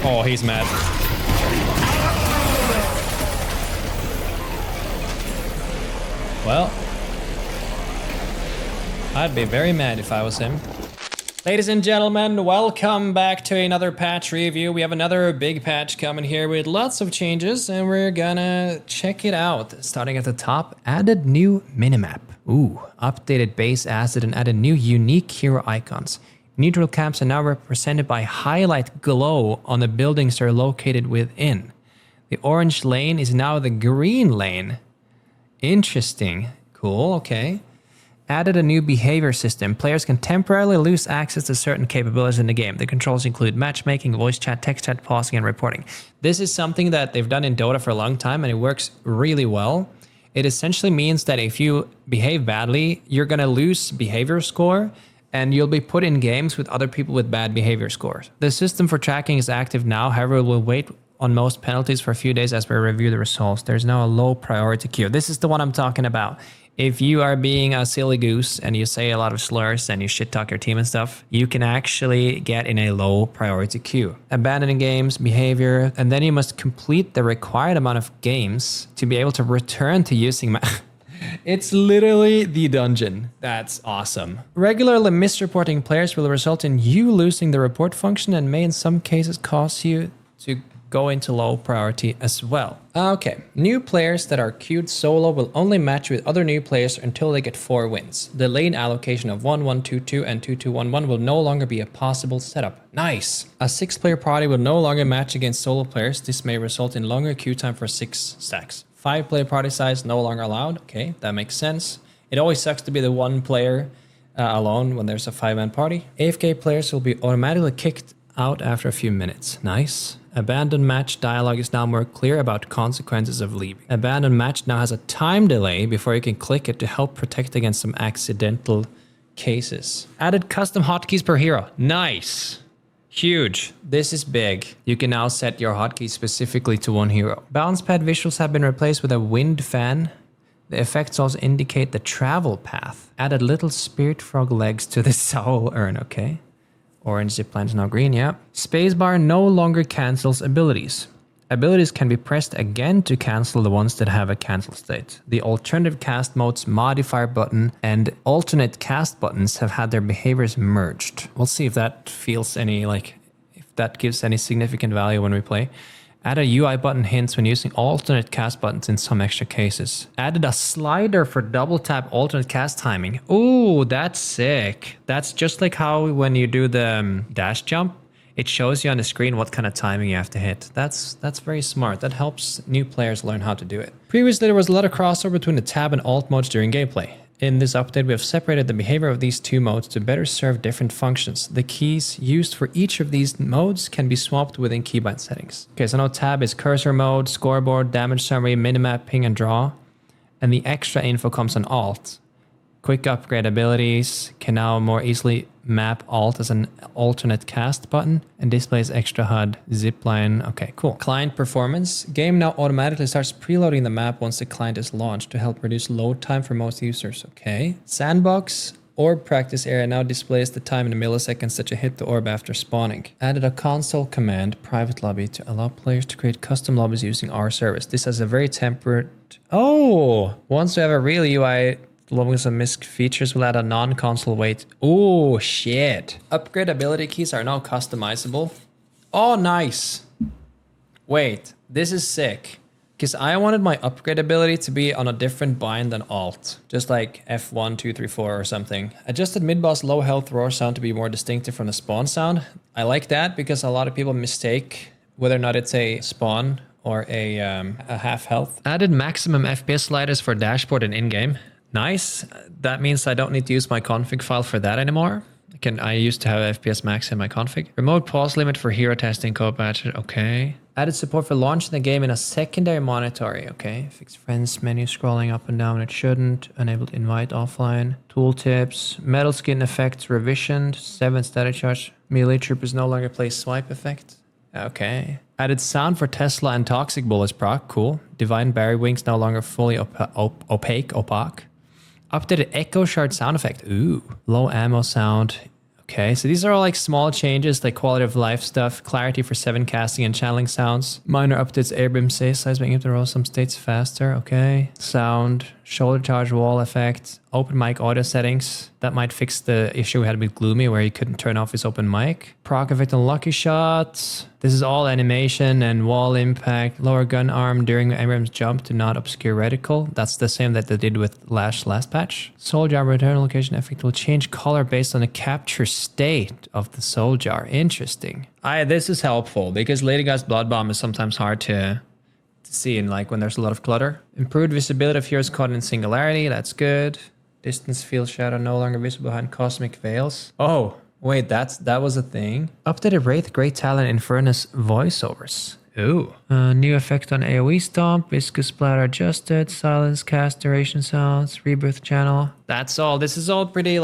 Oh, he's mad. Well, I'd be very mad if I was him. Ladies and gentlemen, welcome back to another patch review. We have another big patch coming here with lots of changes, and we're gonna check it out. Starting at the top, added new minimap. Ooh, updated base asset and added new unique hero icons. Neutral caps are now represented by highlight glow on the buildings they're located within. The orange lane is now the green lane. Interesting. Cool, okay. Added a new behavior system. Players can temporarily lose access to certain capabilities in the game. The controls include matchmaking, voice chat, text chat, pausing, and reporting. This is something that they've done in Dota for a long time, and it works really well. It essentially means that if you behave badly, you're going to lose behavior score, and you'll be put in games with other people with bad behavior scores. The system for tracking is active now, however, we'll wait on most penalties for a few days as we review the results. There's now a low priority queue. This is the one I'm talking about. If you are being a silly goose and you say a lot of slurs and you shit talk your team and stuff, you can actually get in a low priority queue. Abandoning games, behavior, and then you must complete the required amount of games to be able to return to using It's literally the dungeon. That's awesome. Regularly misreporting players will result in you losing the report function and may in some cases cause you to go into low priority as well. Okay, new players that are queued solo will only match with other new players until they get 4 wins. The lane allocation of 1-1-2-2 and 2-2-1-1 will no longer be a possible setup. Nice! A 6-player party will no longer match against solo players. This may result in longer queue time for 6 stacks. 5-player party size no longer allowed. Okay, that makes sense. It always sucks to be the one player alone when there's a 5-man party. AFK players will be automatically kicked out after a few minutes. Nice. Abandoned match dialogue is now more clear about consequences of leaving. Abandoned match now has a time delay before you can click it to help protect against some accidental cases. Added custom hotkeys per hero. Nice. Huge. This is big. You can now set your hotkeys specifically to one hero. Bounce pad visuals have been replaced with a wind fan. The effects also indicate the travel path. Added little spirit frog legs to the soul urn. Okay. Orange zipline is now green, yeah. Spacebar no longer cancels abilities. Abilities can be pressed again to cancel the ones that have a cancel state. The alternative cast modes modifier button and alternate cast buttons have had their behaviors merged. We'll see if that feels any, if that gives any significant value when we play. Added UI button hints when using alternate cast buttons in some extra cases. Added a slider for double tap alternate cast timing. Ooh, that's sick. That's just like how when you do the dash jump, it shows you on the screen what kind of timing you have to hit. That's very smart. That helps new players learn how to do it. Previously, there was a lot of crossover between the tab and alt modes during gameplay. In this update, we have separated the behavior of these two modes to better serve different functions. The keys used for each of these modes can be swapped within keybind settings. Okay, so now tab is cursor mode, scoreboard, damage summary, minimap, ping and draw. And the extra info comes on alt. Quick upgrade abilities can now more easily map alt as an alternate cast button and displays extra HUD, zipline. Okay, cool. Client performance. Game now automatically starts preloading the map once the client is launched to help reduce load time for most users. Okay. Sandbox orb practice area now displays the time in the milliseconds that you hit the orb after spawning. Added a console command, private lobby, to allow players to create custom lobbies using our service. This has a very tempered... Oh! Once we have a real UI... along with some misc features, will add a non-console weight. Oh, shit. Upgrade ability keys are now customizable. Oh, nice. Wait, this is sick. Because I wanted my upgrade ability to be on a different bind than alt. Just like F1, 2, 3, 4 or something. Adjusted mid-boss low health roar sound to be more distinctive from the spawn sound. I like that because a lot of people mistake whether or not it's a spawn or a half health. Added maximum FPS sliders for dashboard and in-game. Nice. That means I don't need to use my config file for that anymore. I used to have FPS max in my config. Remote pause limit for hero testing co-patch. Okay. Added support for launching the game in a secondary monitoring. Okay. Fix friends menu scrolling up and down when it shouldn't. Enabled invite offline. Tooltips. Metal skin effects revisioned. 7 static charge. Melee troopers no longer play swipe effect. Okay. Added sound for Tesla and toxic bullets proc. Cool. Divine berry wings no longer fully opaque. Updated echo shard sound effect. Ooh. Low ammo sound. Okay, so these are all like small changes, like quality of life stuff, clarity for 7 casting and channeling sounds, minor updates, airbeam size, making it to roll some states faster. Okay, sound, shoulder charge wall effect, open mic audio settings. That might fix the issue we had with Gloomy where he couldn't turn off his open mic. Proc effect on lucky shots. This is all animation and wall impact. Lower gun arm during Abrams jump to not obscure reticle. That's the same that they did with last patch. Soul jar return location effect will change color based on the capture state of the soul jar. Interesting. This is helpful because Lady Guy's blood bomb is sometimes hard to see in like when there's a lot of clutter. Improved visibility of heroes caught in singularity. That's good. Distance field shadow no longer visible behind cosmic veils. Oh, wait, that was a thing. Updated Wraith Great Talent Infernus voiceovers. Ooh. New effect on AoE stomp, viscous splatter adjusted, silence cast duration sounds, rebirth channel. That's all. This is all pretty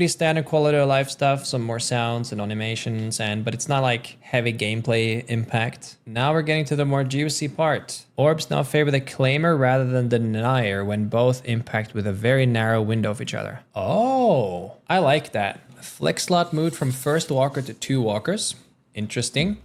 standard quality of life stuff. Some more sounds and animations, but it's not like heavy gameplay impact. Now we're getting to the more juicy part. Orbs now favor the claimer rather than the denier when both impact with a very narrow window of each other. Oh, I like that. Flex slot moved from first walker to 2 walkers. Interesting.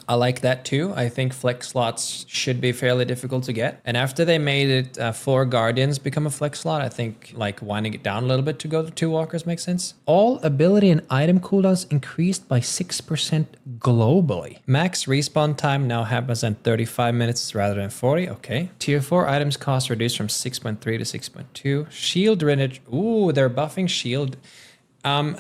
I like that too. I think flex slots should be fairly difficult to get. And after they made it 4 guardians become a flex slot, I think like winding it down a little bit to go to 2 walkers makes sense. All ability and item cooldowns increased by 6% globally. Max respawn time now happens in 35 minutes rather than 40. Okay. Tier 4 items cost reduced from 6.3 to 6.2. Shield drainage. Ooh, they're buffing shield.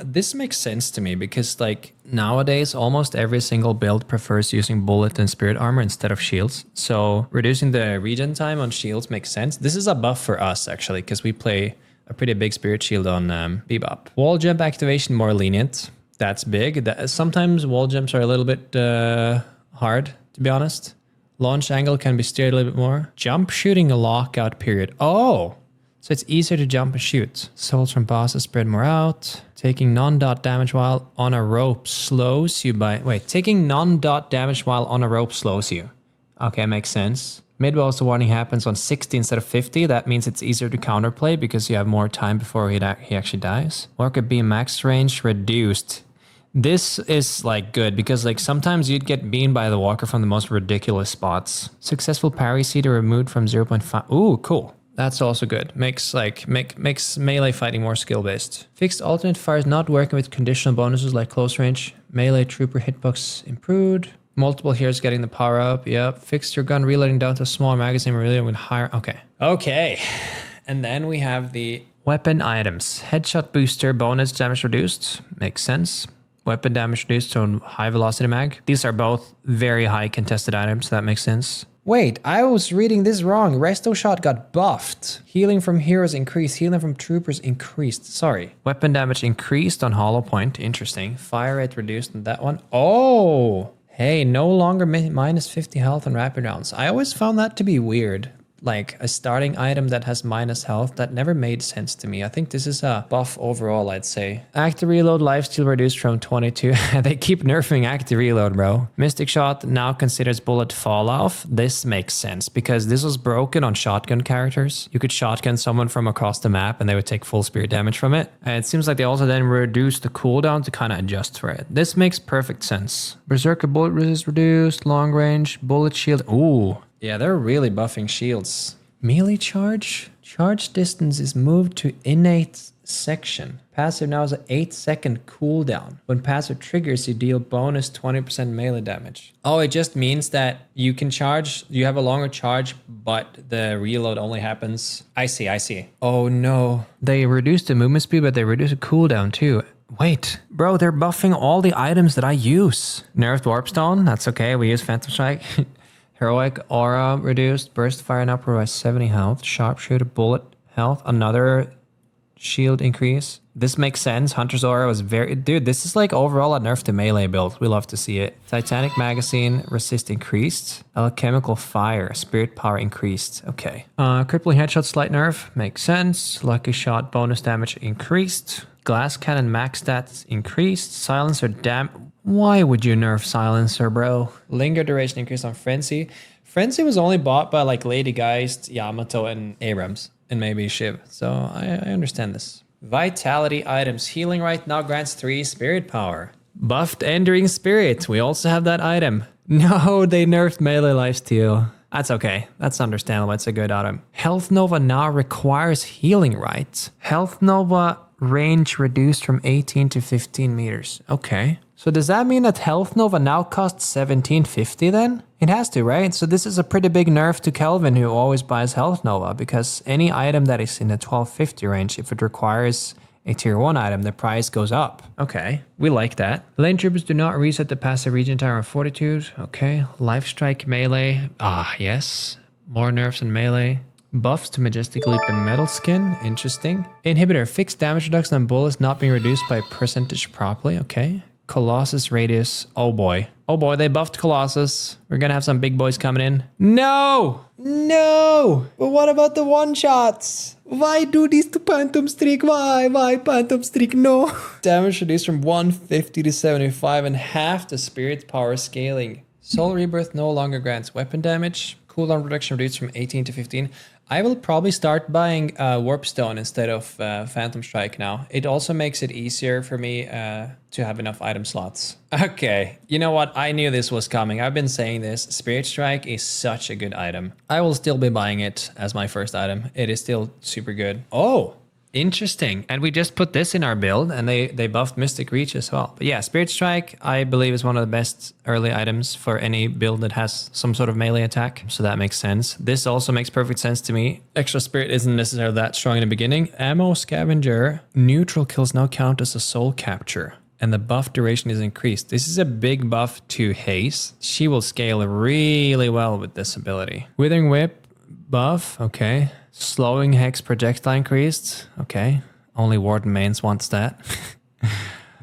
This makes sense to me because like nowadays almost every single build prefers using bullet and spirit armor instead of shields. So reducing the regen time on shields makes sense. This is a buff for us actually because we play a pretty big spirit shield on Bebop. Wall jump activation more lenient. That's big. Sometimes wall jumps are a little bit hard to be honest. Launch angle can be steered a little bit more. Jump shooting a lockout period. Oh! So it's easier to jump and shoot. Souls from bosses spread more out. Taking non-dot damage while on a rope slows you by... Wait, taking non-dot damage while on a rope slows you. Okay, makes sense. Mid-boss the warning happens on 60 instead of 50. That means it's easier to counterplay because you have more time before he actually dies. Walker beam max range reduced. This is like good because like sometimes you'd get beamed by the walker from the most ridiculous spots. Successful parry cedar removed from 0.5. Ooh, cool. That's also good. Makes melee fighting more skill based. Fixed alternate fires not working with conditional bonuses like close range. Melee trooper hitbox improved. Multiple heroes getting the power up. Yep. Fixed your gun reloading down to a smaller magazine reloading with higher. Okay. And then we have the weapon items. Headshot booster bonus damage reduced. Makes sense. Weapon damage reduced to a high velocity mag. These are both very high contested items. So that makes sense. Wait, I was reading this wrong. Resto shot got buffed. Healing from heroes increased. Healing from troopers increased. Sorry. Weapon damage increased on hollow point. Interesting. Fire rate reduced on that one. Oh, hey, no longer minus 50 health on rapid rounds. I always found that to be weird. Like a starting item that has minus health, that never made sense to me. I think this is a buff overall, I'd say. Active reload lifesteal reduced from 22. They keep nerfing active reload, bro. Mystic shot now considers bullet fall off. This makes sense because this was broken on shotgun characters. You could shotgun someone from across the map and they would take full spirit damage from it. And it seems like they also then reduced the cooldown to kind of adjust for it. This makes perfect sense. Berserker bullet resist reduced, long range, bullet shield. Ooh. Yeah, they're really buffing shields. Melee charge? Charge distance is moved to innate section. Passive now has an 8-second cooldown. When passive triggers, you deal bonus 20% melee damage. Oh, it just means that you can charge, you have a longer charge, but the reload only happens. I see. Oh no. They reduced the movement speed, but they reduced the cooldown too. Wait, bro, they're buffing all the items that I use. Nerfed Warpstone, that's okay, we use Phantom Strike. Heroic Aura reduced, burst fire now provides 70 health, sharpshooter bullet health, another shield increase. This makes sense. Hunter's Aura was very... Dude, this is like overall a nerf to melee build. We love to see it. Titanic Magazine resist increased. Alchemical Fire, spirit power increased. Okay. Crippling Headshot slight nerf, makes sense. Lucky Shot bonus damage increased. Glass Cannon max stats increased. Silencer Why would you nerf Silencer, bro? Linger duration increased on Frenzy. Frenzy was only bought by like Lady Geist, Yamato, and Abrams, and maybe Shiv. So I understand this. Vitality items. Healing right now grants 3 spirit power. Buffed Enduring Spirit. We also have that item. No, they nerfed melee lifesteal. That's okay. That's understandable. It's a good item. Health Nova now requires healing rights. Health Nova range reduced from 18 to 15 meters. Okay. So does that mean that Health Nova now costs 1750 then? It has to, right? So this is a pretty big nerf to Kelvin, who always buys Health Nova, because any item that is in the 1250 range, if it requires a tier 1 item, the price goes up. Okay, we like that. Lane troopers do not reset the passive region time of fortitude. Okay, life strike melee. Ah, yes. More nerfs in melee. Buffs to Majestic Leap and Metal Skin. Interesting. Inhibitor. Fixed damage reduction on bullets not being reduced by percentage properly. Okay. Colossus radius. Oh boy. Oh boy, they buffed Colossus. We're gonna have some big boys coming in. No! No! But what about the one-shots? Why do this to Phantom Streak? Why? Why Phantom Streak? No! Damage reduced from 150 to 75 and half the spirit power scaling. Soul Rebirth no longer grants weapon damage. Cooldown reduction reduced from 18 to 15. I will probably start buying Warp Stone instead of Phantom Strike now. It also makes it easier for me to have enough item slots. Okay, you know what? I knew this was coming. I've been saying this. Spirit Strike is such a good item. I will still be buying it as my first item. It is still super good. Oh! Interesting. And we just put this in our build, and they buffed Mystic Reach as well. But yeah, Spirit Strike, I believe, is one of the best early items for any build that has some sort of melee attack. So that makes sense. This also makes perfect sense to me. Extra Spirit isn't necessarily that strong in the beginning. Ammo Scavenger. Neutral kills now count as a soul capture, and the buff duration is increased. This is a big buff to Haze. She will scale really well with this ability. Withering Whip buff. Okay. Slowing Hex projectile increased. Okay. Only Warden mains wants that.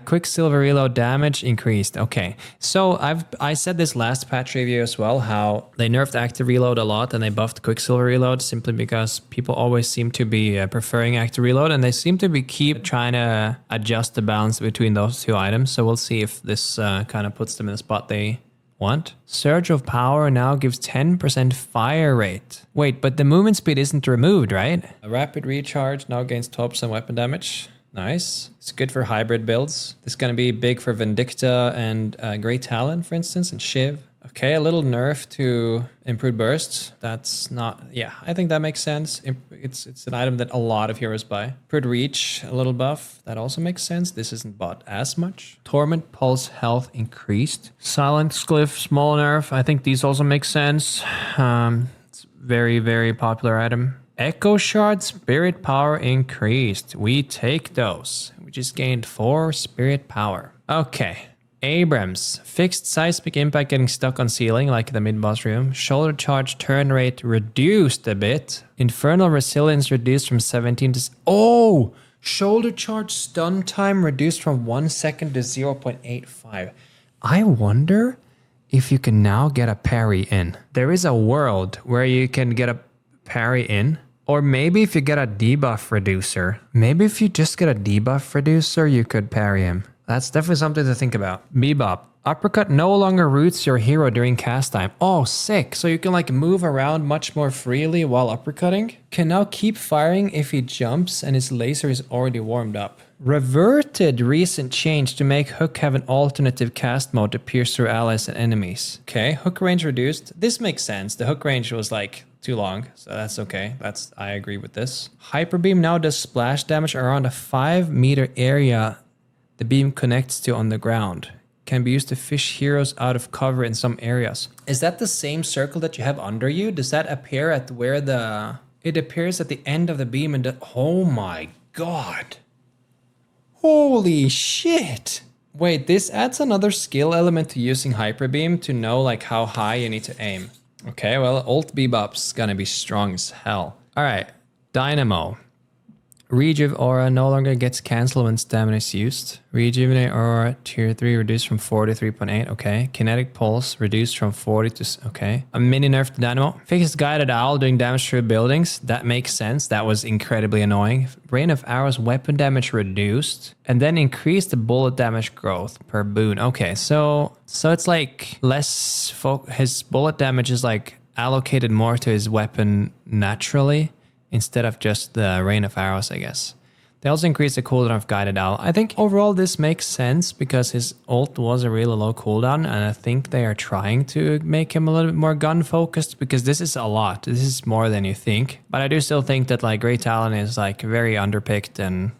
Quicksilver reload damage increased. Okay. So I said this last patch review as well, how they nerfed active reload a lot and they buffed Quicksilver reload simply because people always seem to be preferring active reload, and they seem to be keep trying to adjust the balance between those two items. So we'll see if this kind of puts them in the spot they want. Surge of Power now gives 10% fire rate. Wait, but the movement speed isn't removed, right? A rapid recharge now gains 12% weapon damage. Nice. It's good for hybrid builds. This is going to be big for Vindicta and Great Talon, for instance, and Shiv. Okay, a little nerf to improved bursts. That's not... Yeah, I think that makes sense. It's an item that a lot of heroes buy. Improved reach, a little buff. That also makes sense. This isn't bought as much. Torment Pulse health increased. Silent Glyph, small nerf. I think these also make sense. It's very, very popular item. Echo Shard Spirit Power increased. We take those. We just gained 4 Spirit Power. Okay. Abrams. Fixed seismic impact getting stuck on ceiling like the mid-boss room. Shoulder charge turn rate reduced a bit. Infernal resilience reduced from 17 to... Oh! Shoulder charge stun time reduced from 1 second to 0.85. I wonder if you can now get a parry in. There is a world where you can get a parry in. Or maybe if you get a debuff reducer. Maybe if you just get a debuff reducer, you could parry him. That's definitely something to think about. Bebop. Uppercut no longer roots your hero during cast time. Oh, sick. So you can like move around much more freely while uppercutting. Can now keep firing if he jumps and his laser is already warmed up. Reverted recent change to make Hook have an alternative cast mode to pierce through allies and enemies. Okay, hook range reduced. This makes sense. The hook range was like too long, so that's okay. I agree with this. Hyper Beam now does splash damage around a 5-meter area the beam connects to on the ground. Can be used to fish heroes out of cover in some areas. Is that the same circle that you have under you? Does that appear at where the... It appears at the end of the beam and... Oh my god. Holy shit. Wait, this adds another skill element to using Hyper Beam to know like how high you need to aim. Okay, well, Ult Bebop's gonna be strong as hell. Alright, Dynamo. Rejuve Aura no longer gets cancelled when stamina is used. Rejuvenate Aura tier 3 reduced from 4 to 3.8. Okay. Kinetic Pulse reduced from 40 to... Okay. A mini nerf to Dynamo. Fixed Guided Owl doing damage through buildings. That makes sense. That was incredibly annoying. Rain of Arrows weapon damage reduced. And then increased the bullet damage growth per boon. Okay. So it's like less... His bullet damage is like allocated more to his weapon naturally, instead of just the rain of arrows, I guess. They also increased the cooldown of Guided Owl. I think overall this makes sense because his ult was a really low cooldown, and I think they are trying to make him a little bit more gun focused because this is a lot. This is more than you think. But I do still think that like Great Talon is like very underpicked and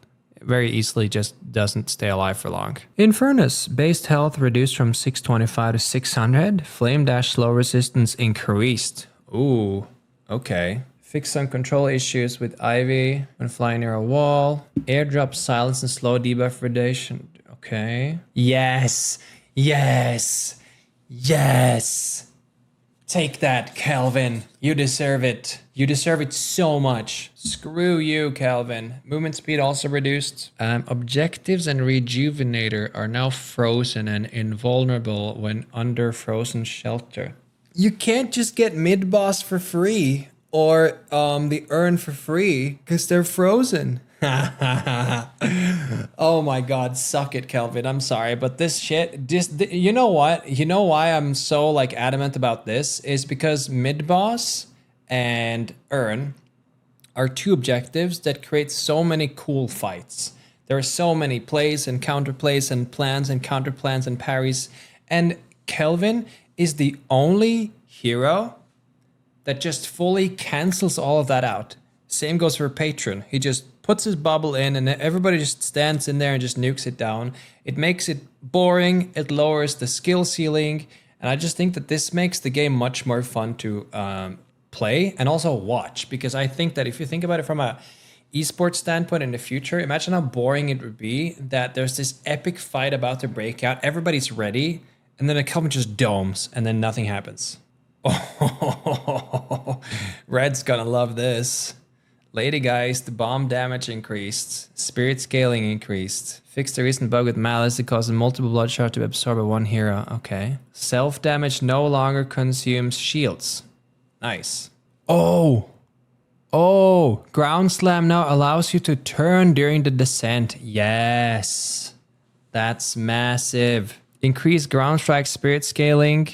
very easily just doesn't stay alive for long. In Furnace, base health reduced from 625 to 600. Flame Dash slow resistance increased. Ooh, okay. Fix some control issues with Ivy when flying near a wall. Airdrop silence and slow debuff reduction. Okay. Yes. Yes. Yes. Take that, Calvin. You deserve it. You deserve it so much. Screw you, Calvin. Movement speed also reduced. Objectives and Rejuvenator are now frozen and invulnerable when under frozen shelter. You can't just get mid-boss for free or the urn for free because they're frozen. Oh my god, suck it, Kelvin. I'm sorry, but this shit, you know what? You know why I'm so like adamant about this is because mid-boss and urn are two objectives that create so many cool fights. There are so many plays and counterplays and plans and counterplans and parries, and Kelvin is the only hero that just fully cancels all of that out. Same goes for Patron. He just puts his bubble in and everybody just stands in there and just nukes it down. It makes it boring. It lowers the skill ceiling. And I just think that this makes the game much more fun to play and also watch. Because I think that if you think about it from a esports standpoint in the future, imagine how boring it would be that there's this epic fight about to break out. Everybody's ready. And then a couple just domes and then nothing happens. Oh, Red's gonna love this. Lady guys, the bomb damage increased. Spirit scaling increased. Fixed the recent bug with Malice that causes multiple bloodshot to absorb one hero. Okay. Self damage no longer consumes shields. Nice. Oh. Oh. Ground slam now allows you to turn during the descent. Yes. That's massive. Increased ground strike spirit scaling.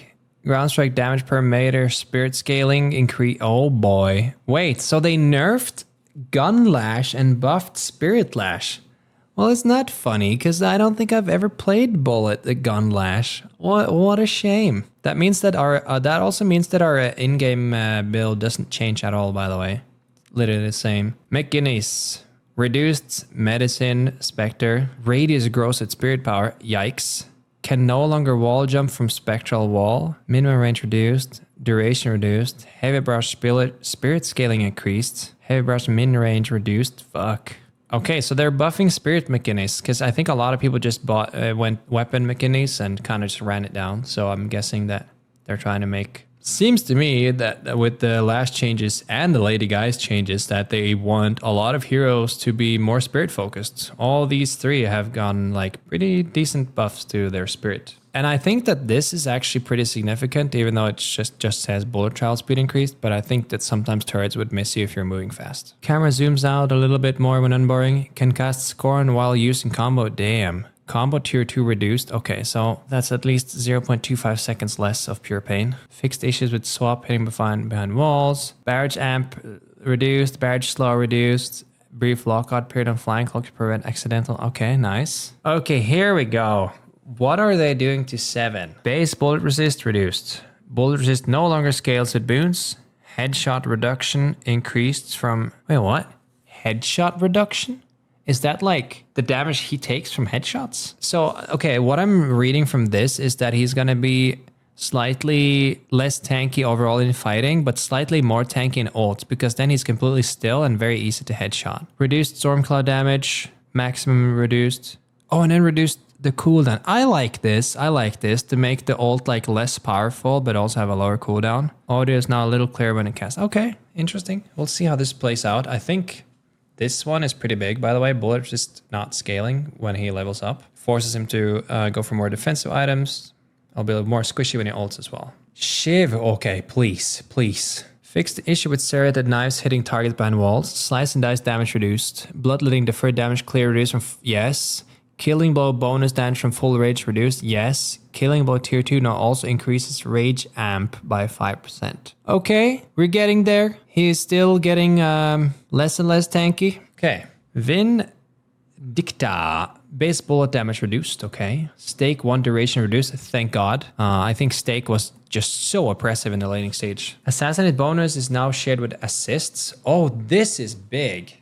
Ground strike damage per meter, spirit scaling, increase. Oh boy. Wait, so they nerfed Gun Lash and buffed Spirit Lash. Well, it's not funny because I don't think I've ever played Bullet the Gun Lash. What a shame. That means that that also means that our in-game build doesn't change at all, by the way. Literally the same. McGinnis. Reduced Medicine Spectre. Radius grows at Spirit Power. Yikes. Can no longer wall jump from Spectral Wall. Minimum range reduced. Duration reduced. Heavy Brush Spirit scaling increased. Heavy Brush min range reduced. Fuck. Okay, so they're buffing Spirit McGinnis because I think a lot of people just went Weapon McGinnis and kind of just ran it down. So I'm guessing that they're trying to make... Seems to me that with the last changes and the Lady Guys changes that they want a lot of heroes to be more spirit focused. All these three have gotten like pretty decent buffs to their spirit. And I think that this is actually pretty significant, even though it just says bullet trial speed increased. But I think that sometimes turrets would miss you if you're moving fast. Camera zooms out a little bit more when unboring. Can cast Scorn while using combo. Damn. Combo tier 2 reduced. Okay, so that's at least 0.25 seconds less of pure pain. Fixed issues with swap hitting behind walls. Barrage amp reduced. Barrage slow reduced. Brief lockout period on flying cloak to prevent accidental. Okay, nice. Okay, here we go. What are they doing to 7? Base bullet resist reduced. Bullet resist no longer scales with boons. Headshot reduction increased from... Wait, what? Headshot reduction? Is that like the damage he takes from headshots? So, okay, what I'm reading from this is that he's going to be slightly less tanky overall in fighting, but slightly more tanky in ult, because then he's completely still and very easy to headshot. Reduced Stormcloud damage, maximum reduced. Oh, and then reduced the cooldown. I like this to make the ult like less powerful, but also have a lower cooldown. Audio is now a little clearer when it casts. Okay, interesting. We'll see how this plays out. I think... This one is pretty big, by the way. Bullet just not scaling when he levels up. Forces him to go for more defensive items. I'll be a little more squishy when he ults as well. Shiv, okay, please. Fix the issue with serrated knives hitting targets behind walls. Slice and dice damage reduced. Bloodletting deferred damage clear reduced from... Yes. Killing blow bonus damage from full rage reduced. Yes. Killing blow tier 2 now also increases rage amp by 5%. Okay, we're getting there. He is still getting less and less tanky. Okay. Vin Dicta. Base bullet damage reduced. Okay. Stake 1 duration reduced. Thank God. I think Stake was just so oppressive in the laning stage. Assassinate bonus is now shared with assists. Oh, this is big.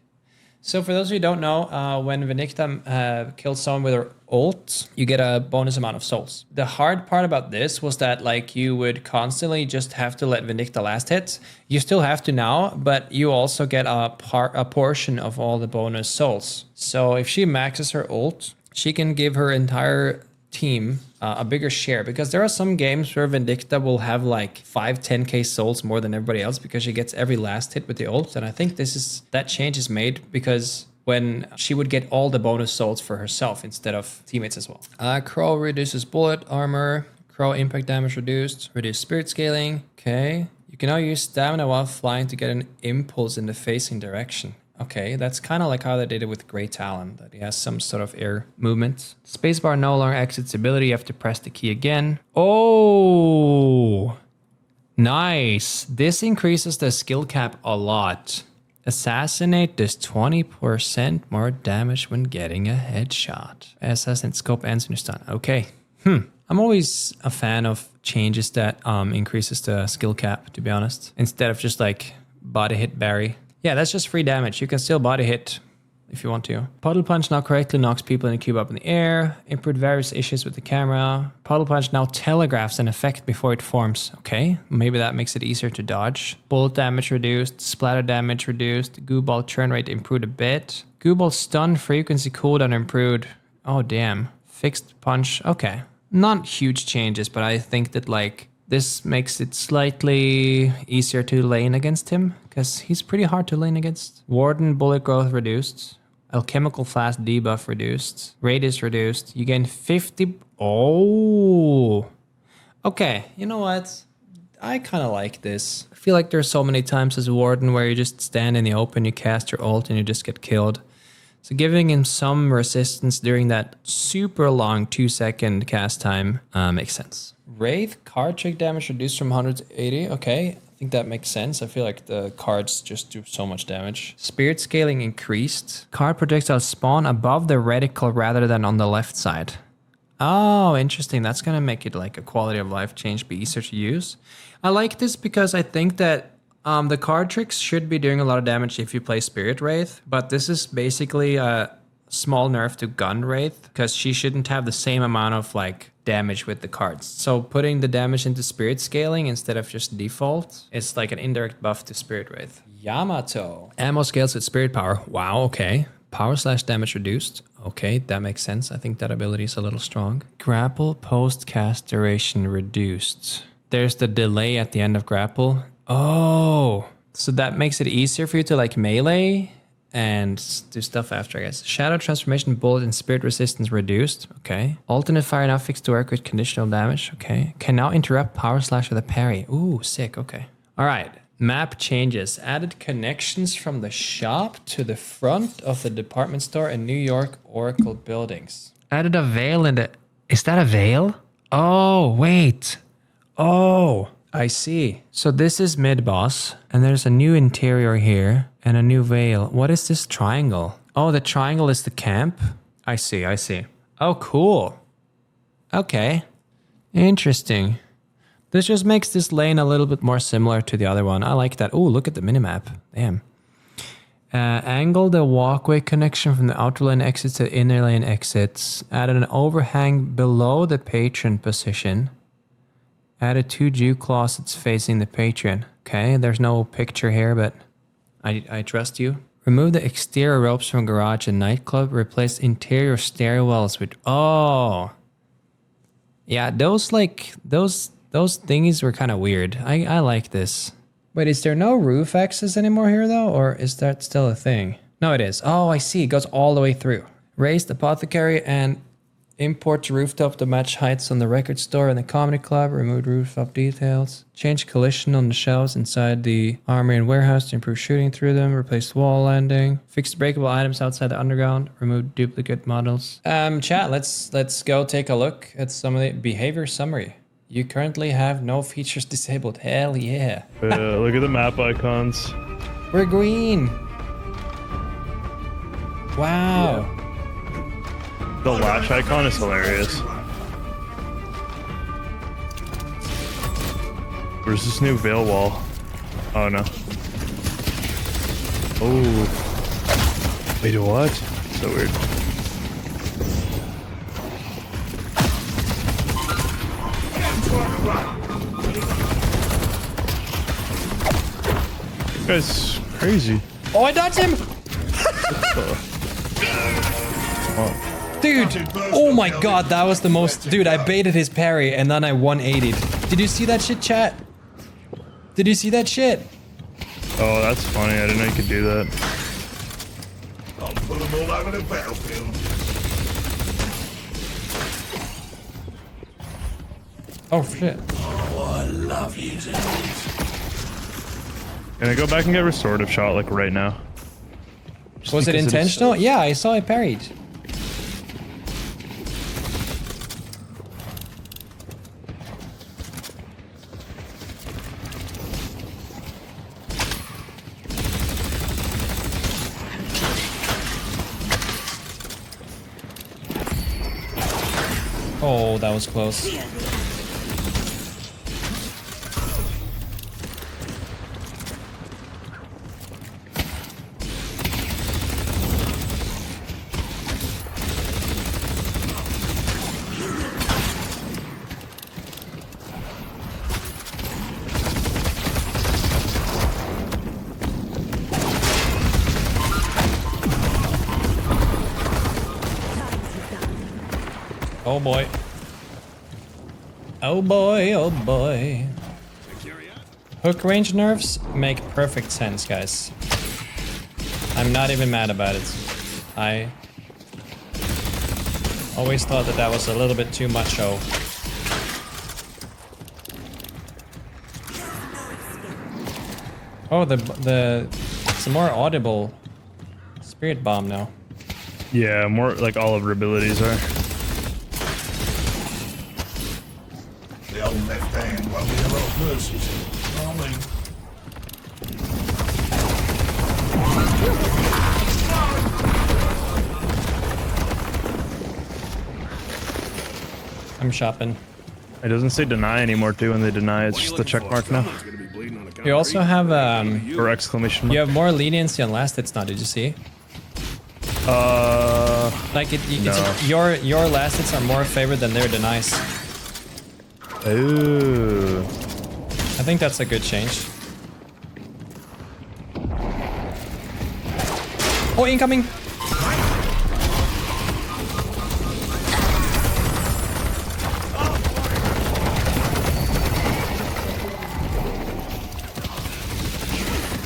So for those of you who don't know, when Vindicta kills someone with her ult, you get a bonus amount of souls. The hard part about this was that like you would constantly just have to let Vindicta last hit. You still have to now, but you also get a portion of all the bonus souls. So if she maxes her ult, she can give her entire team a bigger share, because there are some games where Vindicta will have like 5-10k souls more than everybody else because she gets every last hit with the ult. And I think that change is made because when she would get all the bonus souls for herself instead of teammates as well. Crow reduces bullet armor, Crow impact damage reduced, reduced spirit scaling. Okay, you can now use stamina while flying to get an impulse in the facing direction. Okay, that's kind of like how they did it with Grey Talon, that he has some sort of air movement. Spacebar no longer exits ability, you have to press the key again. Oh, nice. This increases the skill cap a lot. Assassinate does 20% more damage when getting a headshot. Assassinate scope ends when you're stunned. Okay, I'm always a fan of changes that increases the skill cap, to be honest, instead of just like body hit Barry. Yeah, that's just free damage. You can still body hit if you want to. Puddle Punch now correctly knocks people in the cube up in the air. Improved various issues with the camera. Puddle Punch now telegraphs an effect before it forms. Okay, maybe that makes it easier to dodge. Bullet damage reduced. Splatter damage reduced. Goo Ball turn rate improved a bit. Goo Ball stun frequency cooldown improved. Oh, damn. Fixed punch. Okay. Not huge changes, but I think that like this makes it slightly easier to lane against him, because he's pretty hard to lane against. Warden bullet growth reduced. Alchemical flask debuff reduced. Radius reduced. You gain 50... Oh! Okay, you know what? I kind of like this. I feel like there's so many times as Warden where you just stand in the open, you cast your ult, and you just get killed. So giving him some resistance during that super long 2-second cast time makes sense. Wraith card trick damage reduced from 100 to 80. Okay, I think that makes sense. I feel like the cards just do so much damage. Spirit scaling increased. Card projectiles spawn above the reticle rather than on the left side. Oh, interesting. That's going to make it like a quality of life change, be easier to use. I like this because I think that the card tricks should be doing a lot of damage if you play Spirit Wraith, but this is basically a small nerf to Gun Wraith because she shouldn't have the same amount of like damage with the cards. So putting the damage into Spirit Scaling instead of just default is like an indirect buff to Spirit Wraith. Yamato. Ammo scales with Spirit Power. Wow, okay. Power slash damage reduced. Okay, that makes sense. I think that ability is a little strong. Grapple post cast duration reduced. There's the delay at the end of grapple. Oh, so that makes it easier for you to like melee and do stuff after, I guess. Shadow transformation, bullet, and spirit resistance reduced. Okay. Alternate fire now fixed to work with conditional damage. Okay. Can now interrupt power slash with a parry. Ooh, sick. Okay. All right. Map changes. Added connections from the shop to the front of the department store in New York Oracle buildings. Added a veil in the... Is that a veil? Oh, wait. Oh, I see. So this is mid-boss, and there's a new interior here, and a new veil. What is this triangle? Oh, the triangle is the camp? I see, I see. Oh, cool. Okay. Interesting. This just makes this lane a little bit more similar to the other one. I like that. Oh, look at the minimap. Damn. Angle the walkway connection from the outer lane exits to inner lane exits. Added an overhang below the patron position. Added 2 Jew closets facing the patron. Okay, there's no picture here, but I trust you. Remove the exterior ropes from garage and nightclub. Replace interior stairwells with... Oh. Yeah, those thingies were kind of weird. I like this. Wait, is there no roof access anymore here though? Or is that still a thing? No, it is. Oh, I see. It goes all the way through. Raised apothecary and import rooftop to match heights on the record store and the comedy club. Removed rooftop details. Change collision on the shelves inside the armory and warehouse to improve shooting through them. Replaced wall landing. Fixed breakable items outside the underground. Removed duplicate models. Chat, let's go take a look at some of the behavior summary. You currently have no features disabled. Hell yeah. Look at the map icons. We're green. Wow. The lash icon is hilarious. Where's this new veil wall? Oh no. Oh. Wait, what? So weird. This guy's crazy. Oh, I dodged him! Oh. Dude, oh my god, that was the most... Dude, I baited his parry and then I 180'd. Did you see that shit, chat? Did you see that shit? Oh, that's funny. I didn't know you could do that. I'll put them all over the battlefield. Oh, shit. Oh, I love using these. Can I go back and get restorative shot like right now? Just Was it because intentional? Yeah, I saw it parried. Oh, that was close. Oh boy. Oh boy, oh boy. Hook range nerfs make perfect sense, guys. I'm not even mad about it. I always thought that that was a little bit too much, oh. Oh, it's a more audible spirit bomb now. Yeah, more like all of her abilities are. The old left hand won't be a lot of mercies. I mean, I'm shopping. It doesn't say deny anymore too when they deny, it's just the check mark now. You also have Or exclamation mark. you have more leniency on last hits now. Did you see? Like No. your last hits are more favored than their denies. Ooh. I think that's a good change. Oh, incoming!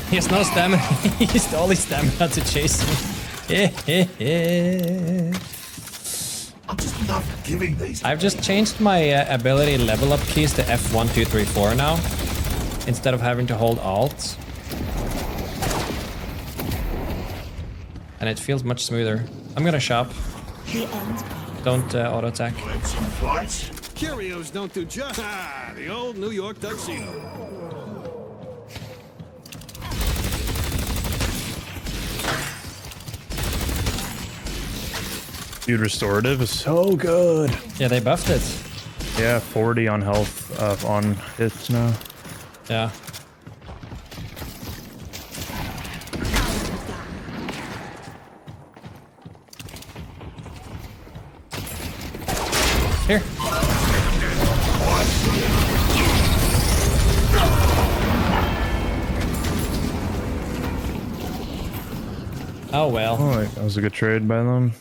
He has no stamina. He used all his stamina to chase me. I just love giving these. I've just changed my ability level up keys to F1, 2, 3, 4 now, instead of having to hold Alt. And it feels much smoother. I'm gonna shop. Don't auto attack. Some flights. Curios don't do just the old New York tuxedo. Dude, restorative is so good. Yeah, they buffed it. Yeah, 40 on health on hits now. Yeah. Here. Oh well. Oh, that was a good trade by them.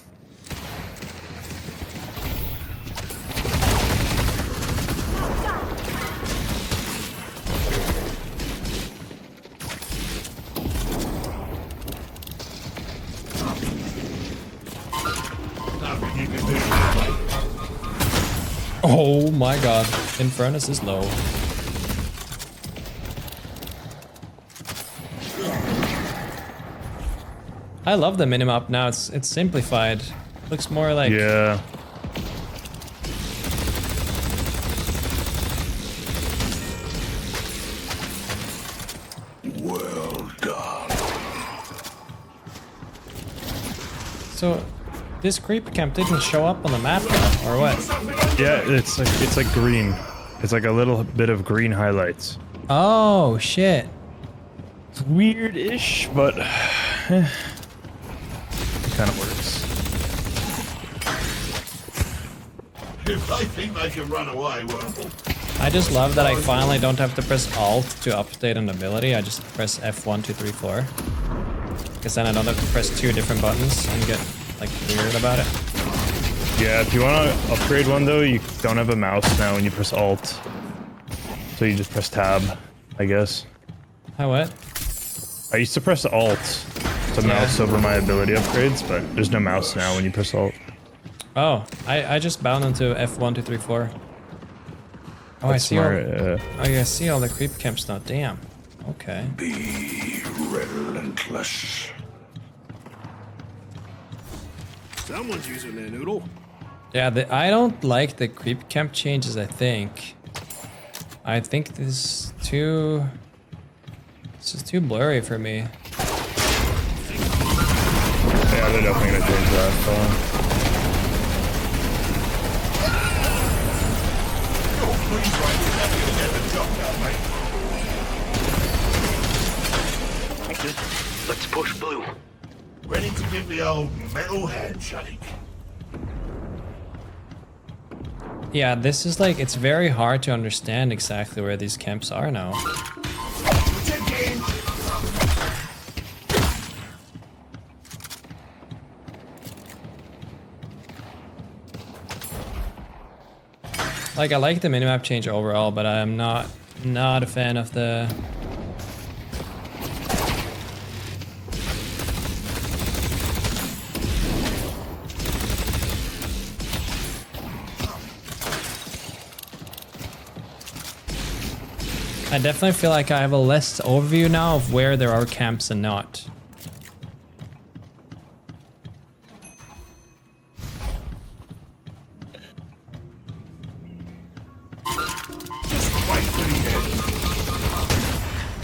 Oh my god. Infernus is low. I love the minimap now. It's simplified. Looks more like Yeah. Well done. so This creep camp didn't show up on the map though, or what? Yeah, it's like green. It's like a little bit of green highlights. Oh shit. It's weird-ish, but it kind of works. If they think they can run away, well, I just love that I finally don't have to press Alt to update an ability. I just press F1, 2, 3, 4. Because then I don't have to press 2 different buttons and get like weird about it. Yeah, if you want to upgrade one though, you don't have a mouse now when you press Alt. So you just press Tab, I guess. How what? I used to press Alt to mouse over my ability upgrades, but there's no mouse now when you press Alt. Oh, I just bound into F1, 2, 3, 4. Oh, That's I see all. smart, Oh, yeah, I see all the creep camps now. Damn. Okay. be relentless. Someone's using their noodle. Yeah, I don't like the creep camp changes. I think this is too. This is too blurry for me. Yeah, they're definitely gonna change that. Please, right, you're never gonna get the job done, mate. Let's push blue. Ready to give the old metal handshake. Yeah, this is like, it's very hard to understand exactly where these camps are now. Chicken! Like, I like the minimap change overall, but I'm not a fan of the... I definitely feel like I have a less overview now of where there are camps and not.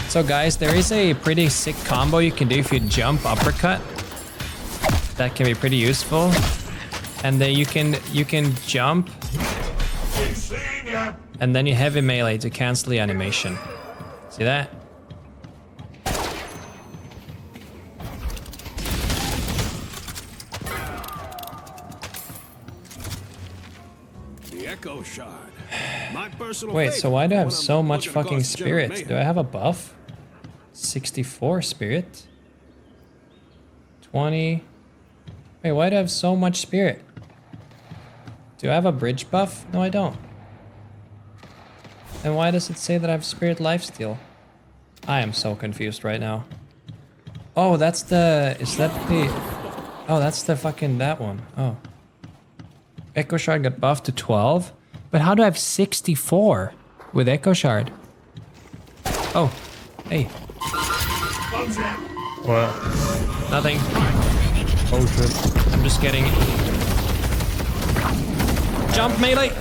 So guys, there is a pretty sick combo you can do if you jump uppercut. That can be pretty useful. And then you can jump and then you heavy melee to cancel the animation. See that? The Echo Shard. My personal Wait, so why do I have favorite. so much Looking to fucking cause general spirit? Do mayhem. I have a buff? 64 spirit? 20. Wait, why do I have so much spirit? Do I have a bridge buff? No, I don't. And why does it say that I have spirit lifesteal? I am so confused right now. Oh, that's the... Is that the... Oh, that's the fucking... That one. Oh. Echo Shard got buffed to 12? But how do I have 64 with Echo Shard? Oh. Hey. What? Nothing. Oh shit. I'm just getting... Jump melee!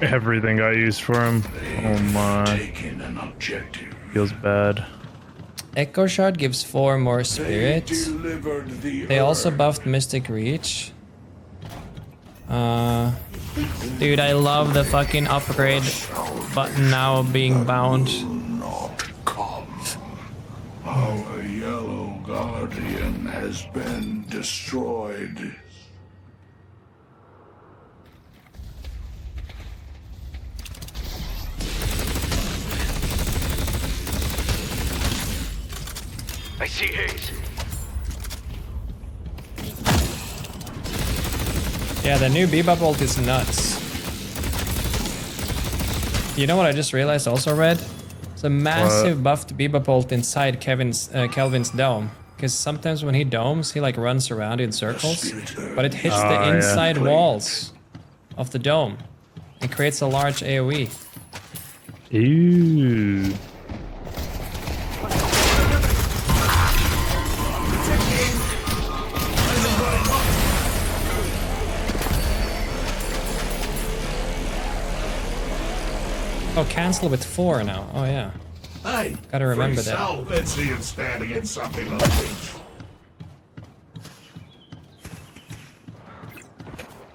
Everything got used for him. Oh my. Taking an objective. Feels bad. Echo Shard gives 4 more spirit. Delivered the They also buffed Mystic Reach. Dude, I love the fucking upgrade button now being bound. not come. Our yellow guardian has been destroyed. I see haze. Yeah, the new Bebop ult is nuts. You know what I just realized also, Red? It's a massive buffed Bebop ult inside Kelvin's dome. Because sometimes when he domes, he like runs around in circles. But it hits the yeah. inside walls of the dome. It creates a large AoE. Ew. Oh, cancel with 4 now. Oh, yeah. Hey, Gotta remember free that. soul. Let's see him stand against something like this.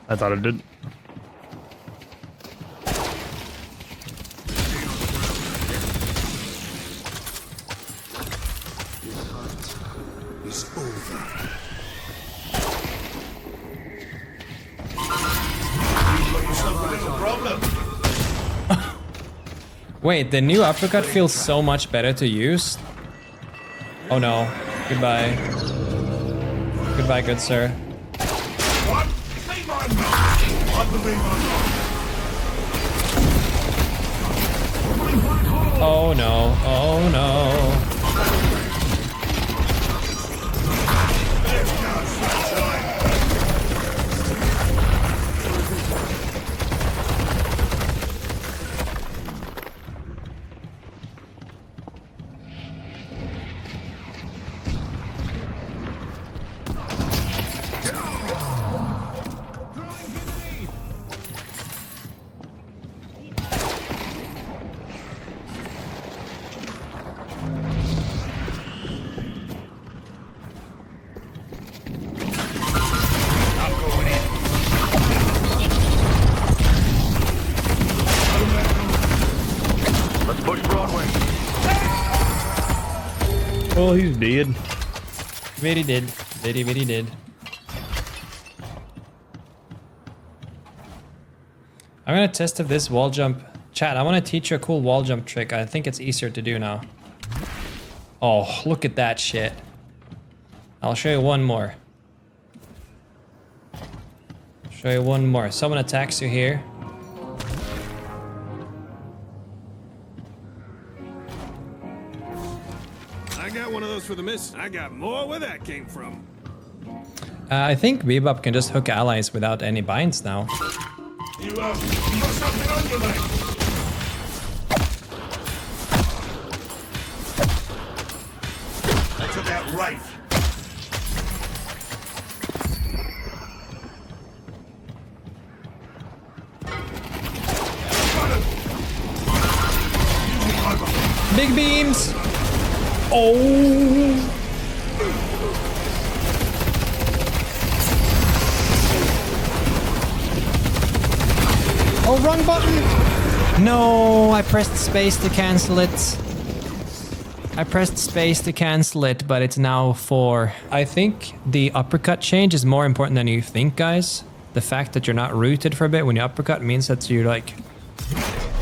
I thought it did. It's over. You've got yourself a little problem. Wait, the new uppercut feels so much better to use. Oh no. Goodbye. Goodbye, good sir. What? Be my man. I believe I'm Oh no. Oh no. Let's push Broadway. Well, he's dead. Very did. Very, very did. I'm gonna test if this wall jump... Chat, I want to teach you a cool wall jump trick. I think it's easier to do now. Oh, look at that shit. I'll show you one more. Show you one more. Someone attacks you here. I got one of those for the miss. I got more where that came from. I think Bebop can just hook allies without any binds now. you got something on your leg. That's about right. Big beams! Oh! Oh, wrong button! No, I pressed space to cancel it. I pressed space to cancel it, but it's now 4. I think the uppercut change is more important than you think, guys. The fact that you're not rooted for a bit when you uppercut means that you're like...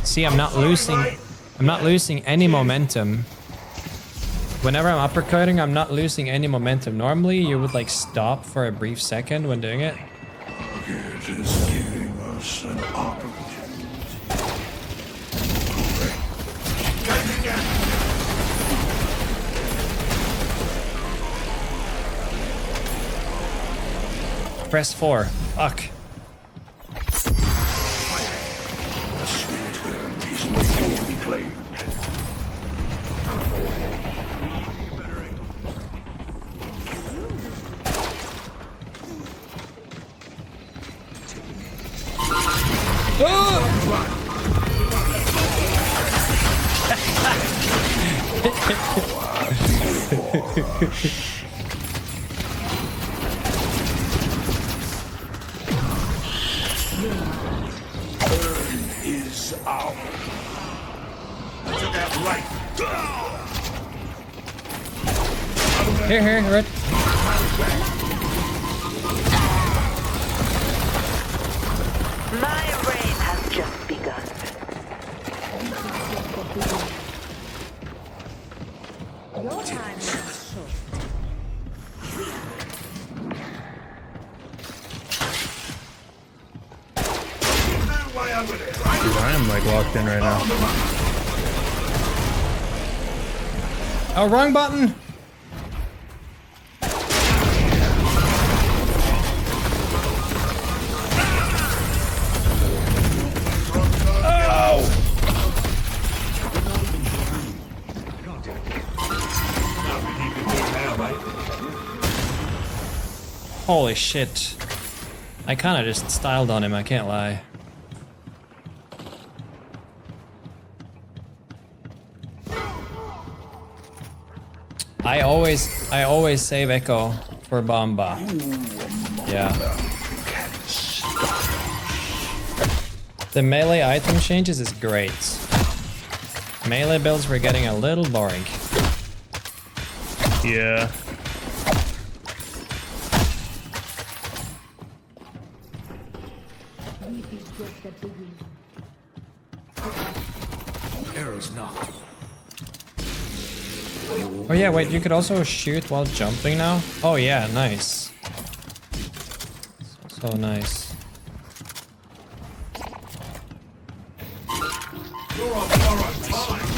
See, I'm not losing any momentum. Whenever I'm uppercutting, I'm not losing any momentum. Normally, you would like stop for a brief second when doing it. It is giving us an opportunity. Press 4. Fuck. The spirit is waiting to be claimed. Is ours. That's about right. Here, right. My reign has just begun. Your time is short. Dude, I am like locked in right now. Oh, wrong button! Holy shit. I kinda just styled on him, I can't lie. I always save Echo for Bomba. Yeah. The melee item changes is great. Melee builds were getting a little boring. Yeah. Oh yeah, wait, you could also shoot while jumping now? Oh yeah, nice. So nice. You're on borrowed time.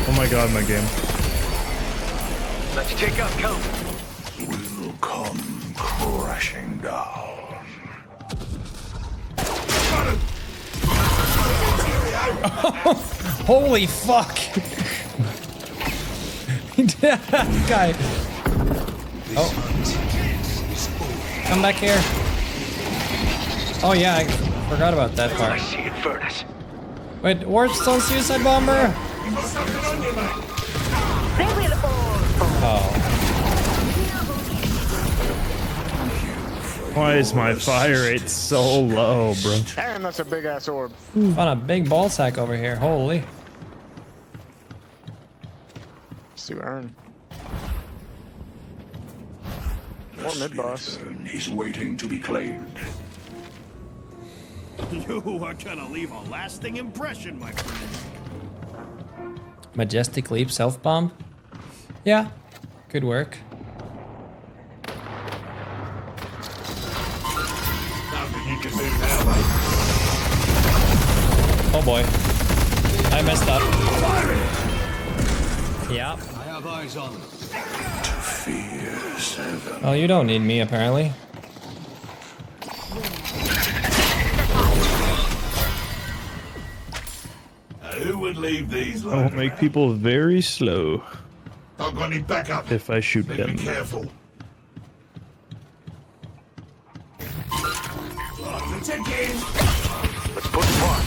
Oh my god, my game. Let's take out count. Will come crashing down. Holy fuck! Guy. Oh. Come back here. Oh yeah, I forgot about that I part. see it, Furnace. Wait, Warpstone Suicide Bomber? They will all fall. Oh. Why is my fire rate so low, bro? Damn, that's a big ass orb. Found a big ball sack over here. Holy. Let's do Earn. Or mid boss. He's waiting to be claimed. You are gonna leave a lasting impression, my friend. Majestic Leap self bomb? Yeah, could work. Nothing you can do now, mate. Oh boy. I messed up. Yeah. I have eyes on them. Fear 7. Well, you don't need me apparently. Who would leave these I will like make people very slow I've got any backup. if I shoot Be them. careful. Right, let's again. Let's push forward.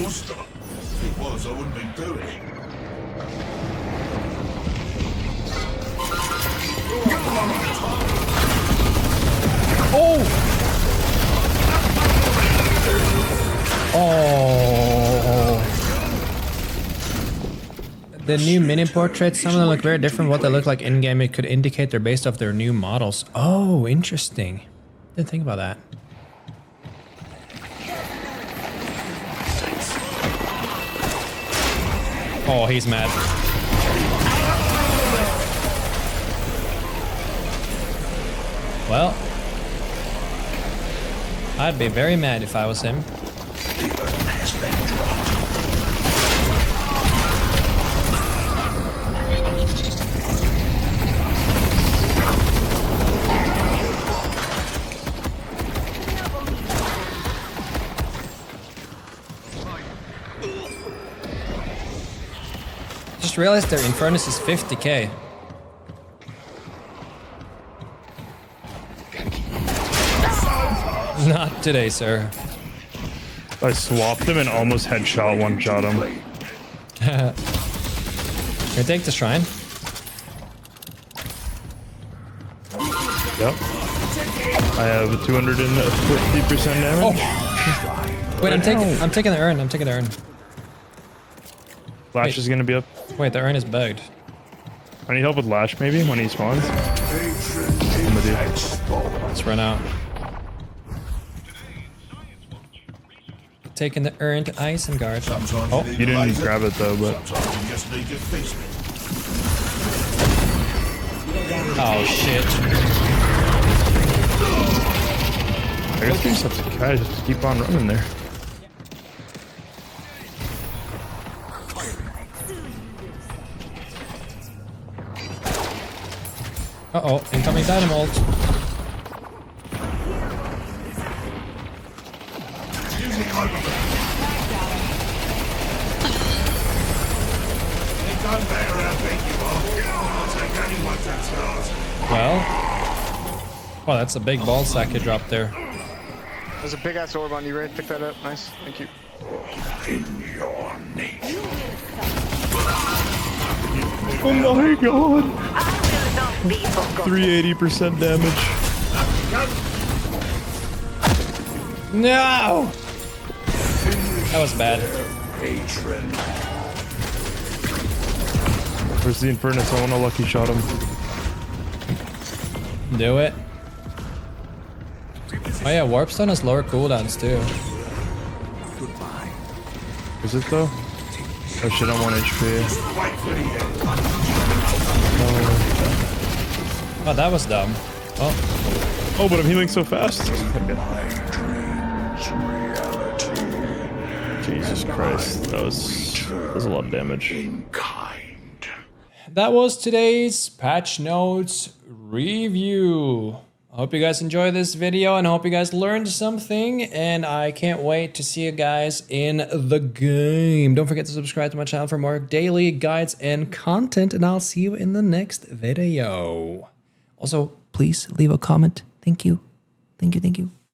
If it was, I wouldn't be doing it. Oh! Oh! The new mini portraits, some of them look very different. What they look like in game, it could indicate they're based off their new models. Oh, interesting. Didn't think about that. Oh, he's mad. Well, I'd be very mad if I was him. Just realized their Infernus is 50k. Not today, sir. I swapped him and almost headshot one-shot him. Can I take the shrine? Yep. I have 250% damage. Oh. Wait, I'm taking the urn. I'm taking the urn. Lash Wait. is gonna be up. Wait, the urn is bugged. I need help with Lash maybe when he spawns. I'm with you. Let's run out. Taking the urn to Isengard. Sometimes Oh, need You a didn't laser, grab it though, but sometimes you just need to fix it. Oh shit. I guess we just have to guys just keep on running there. Uh-oh, incoming Dynamult. Using hyperloop. They've done better, I think you are. I'll take anyone that stars. Well. Well, that's a big ball sack you dropped there. There's a big ass orb on you, Ray. Pick that up. Nice. Thank you. In your nature. Oh my god! I will not be forgotten. 380% damage. No! That was bad. Patron. Where's the Infernus? I want a lucky shot him. Do it. Oh yeah, Warpstone has lower cooldowns too. Is it though? Oh shit, I'm 1 HP. Oh, that was dumb. Oh, Oh, but I'm healing so fast. Jesus Christ, that was a lot of damage. that was today's patch notes review. I hope you guys enjoyed this video and I hope you guys learned something, and I can't wait to see you guys in the game. Don't forget to subscribe to my channel for more daily guides and content, and I'll see you in the next video. Also, please leave a comment. Thank you. Thank you. Thank you.